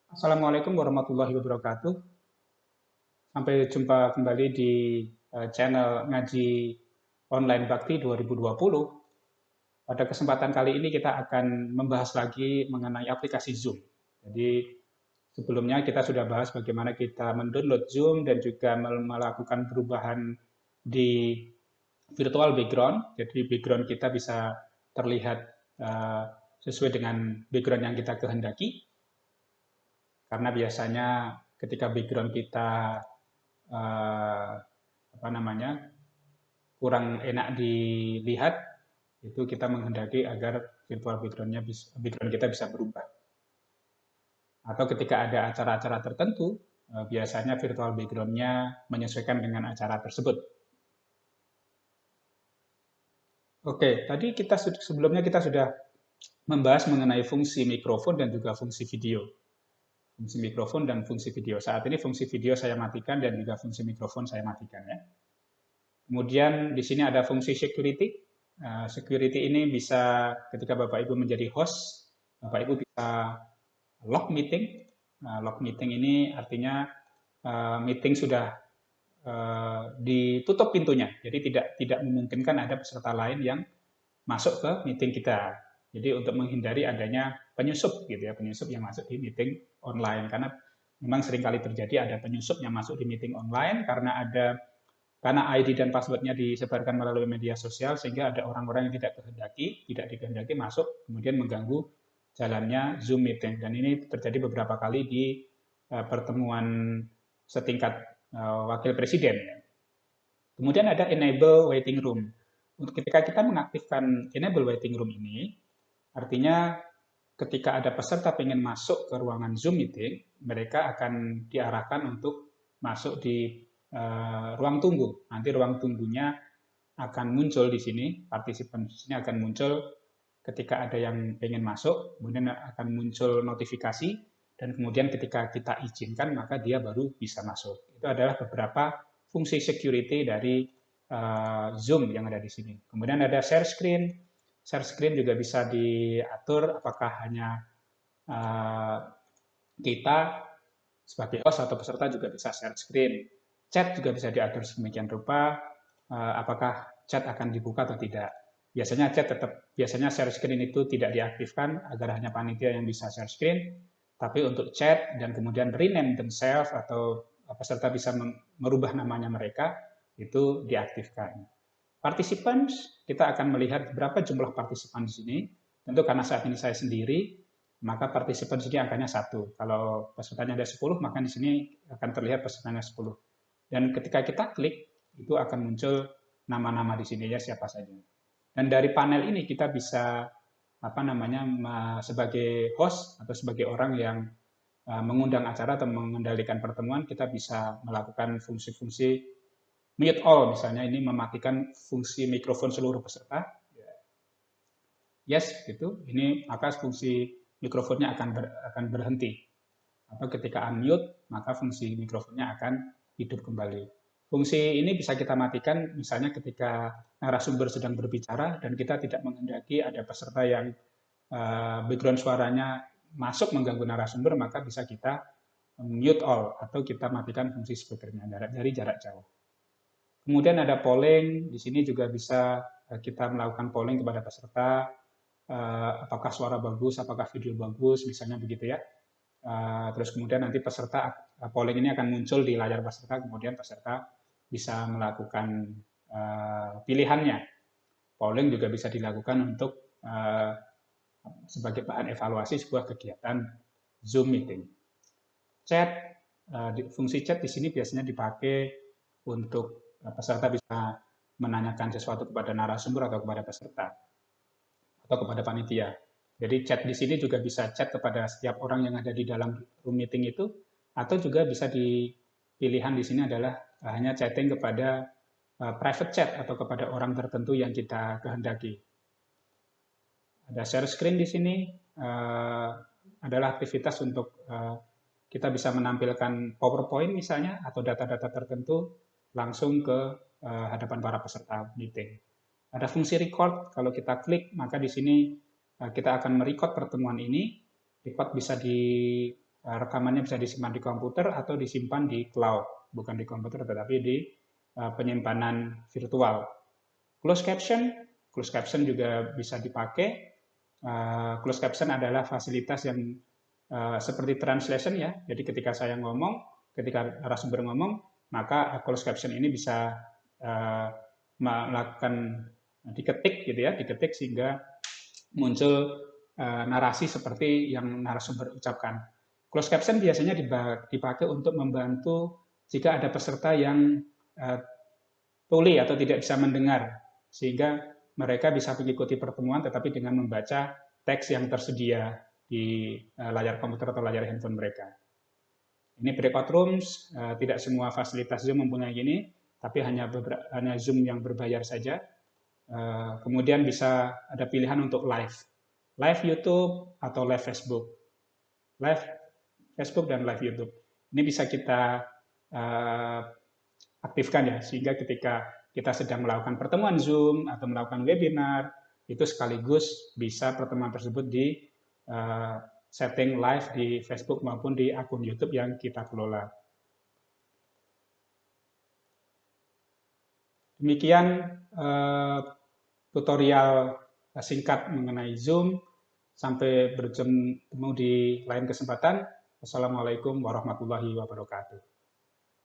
Assalamualaikum warahmatullahi wabarakatuh. Sampai jumpa kembali di channel Ngaji Online Bakti 2020. Pada kesempatan kali ini kita akan membahas lagi mengenai aplikasi Zoom. Jadi sebelumnya kita sudah bahas bagaimana kita mendownload Zoom dan juga melakukan perubahan di virtual background. Jadi background kita bisa terlihat uh, sesuai dengan background yang kita kehendaki. Karena biasanya ketika background kita eh, apa namanya kurang enak dilihat, itu kita menghendaki agar virtual background kita bisa berubah. Atau ketika ada acara-acara tertentu, biasanya virtual background-nya menyesuaikan dengan acara tersebut. Oke, tadi sebelumnya kita sudah membahas mengenai fungsi mikrofon dan juga fungsi video. Fungsi mikrofon dan fungsi video. Saat ini fungsi video saya matikan dan juga fungsi mikrofon saya matikan ya. Kemudian di sini ada fungsi security. Security ini bisa ketika Bapak Ibu menjadi host, Bapak Ibu bisa log meeting. Log meeting ini artinya meeting sudah ditutup pintunya, jadi tidak memungkinkan ada peserta lain yang masuk ke meeting kita. Jadi untuk menghindari adanya penyusup gitu ya, penyusup yang masuk di meeting online karena memang seringkali terjadi ada penyusup yang masuk di meeting online karena ID dan passwordnya disebarkan melalui media sosial sehingga ada orang-orang yang tidak dikehendaki masuk kemudian mengganggu jalannya Zoom meeting dan ini terjadi beberapa kali di pertemuan setingkat wakil presiden. Kemudian ada enable waiting room. Untuk ketika kita mengaktifkan enable waiting room ini, artinya ketika ada peserta ingin masuk ke ruangan Zoom meeting, mereka akan diarahkan untuk masuk di ruang tunggu. Nanti ruang tunggunya akan muncul di sini, partisipan di sini akan muncul ketika ada yang ingin masuk, kemudian akan muncul notifikasi, dan kemudian ketika kita izinkan, maka dia baru bisa masuk. Itu adalah beberapa fungsi security dari Zoom yang ada di sini. Kemudian ada share screen. Share screen juga bisa diatur apakah hanya kita sebagai host atau peserta juga bisa share screen. Chat juga bisa diatur sedemikian rupa, apakah chat akan dibuka atau tidak. Biasanya share screen itu tidak diaktifkan agar hanya panitia yang bisa share screen, tapi untuk chat dan kemudian rename themselves atau peserta bisa merubah namanya mereka, itu diaktifkan. Participants, kita akan melihat berapa jumlah partisipan di sini. Tentu karena saat ini saya sendiri, maka partisipan di sini angkanya 1. Kalau pesertanya ada 10, maka di sini akan terlihat pesertanya 10. Dan ketika kita klik, itu akan muncul nama-nama di sini ya siapa saja. Dan dari panel ini kita bisa sebagai host atau sebagai orang yang mengundang acara atau mengendalikan pertemuan, kita bisa melakukan fungsi-fungsi mute all misalnya, ini mematikan fungsi mikrofon seluruh peserta. Yes, gitu. Ini maka fungsi mikrofonnya akan berhenti. Atau ketika unmute, maka fungsi mikrofonnya akan hidup kembali. Fungsi ini bisa kita matikan misalnya ketika narasumber sedang berbicara dan kita tidak menghendaki ada peserta yang background suaranya masuk mengganggu narasumber, maka bisa kita mute all atau kita matikan fungsi speakernya dari jarak jauh. Kemudian ada polling, di sini juga bisa kita melakukan polling kepada peserta, apakah suara bagus, apakah video bagus, misalnya begitu ya. Terus kemudian nanti peserta polling ini akan muncul di layar peserta, kemudian peserta bisa melakukan pilihannya. Polling juga bisa dilakukan untuk sebagai bahan evaluasi sebuah kegiatan Zoom meeting. Chat, fungsi chat di sini biasanya dipakai untuk peserta bisa menanyakan sesuatu kepada narasumber atau kepada peserta atau kepada panitia. Jadi chat di sini juga bisa chat kepada setiap orang yang ada di dalam room meeting itu, atau juga bisa pilihan di sini adalah hanya chatting kepada private chat atau kepada orang tertentu yang kita kehendaki. Ada share screen di sini, adalah aktivitas untuk kita bisa menampilkan PowerPoint misalnya atau data-data tertentu langsung ke hadapan para peserta meeting. Ada fungsi record, kalau kita klik maka di sini kita akan merecord pertemuan ini. Record bisa rekamannya bisa disimpan di komputer atau disimpan di cloud, bukan di komputer tetapi di penyimpanan virtual. Closed caption juga bisa dipakai. Closed caption adalah fasilitas yang seperti translation ya. Jadi ketika saya ngomong, ketika narasumber ngomong, maka closed caption ini bisa melakukan diketik gitu ya, diketik sehingga muncul narasi seperti yang narasumber ucapkan. Closed caption biasanya dipakai untuk membantu jika ada peserta yang tuli atau tidak bisa mendengar, sehingga mereka bisa mengikuti pertemuan tetapi dengan membaca teks yang tersedia di layar komputer atau layar handphone mereka. Ini breakout rooms, tidak semua fasilitas Zoom mempunyai ini, tapi hanya Zoom yang berbayar saja. Kemudian bisa ada pilihan untuk live YouTube atau live Facebook. Live Facebook dan live YouTube. Ini bisa kita aktifkan ya, sehingga ketika kita sedang melakukan pertemuan Zoom atau melakukan webinar, itu sekaligus bisa pertemuan tersebut di setting live di Facebook maupun di akun YouTube yang kita kelola. Demikian tutorial singkat mengenai Zoom. Sampai bertemu di lain kesempatan. Wassalamualaikum warahmatullahi wabarakatuh.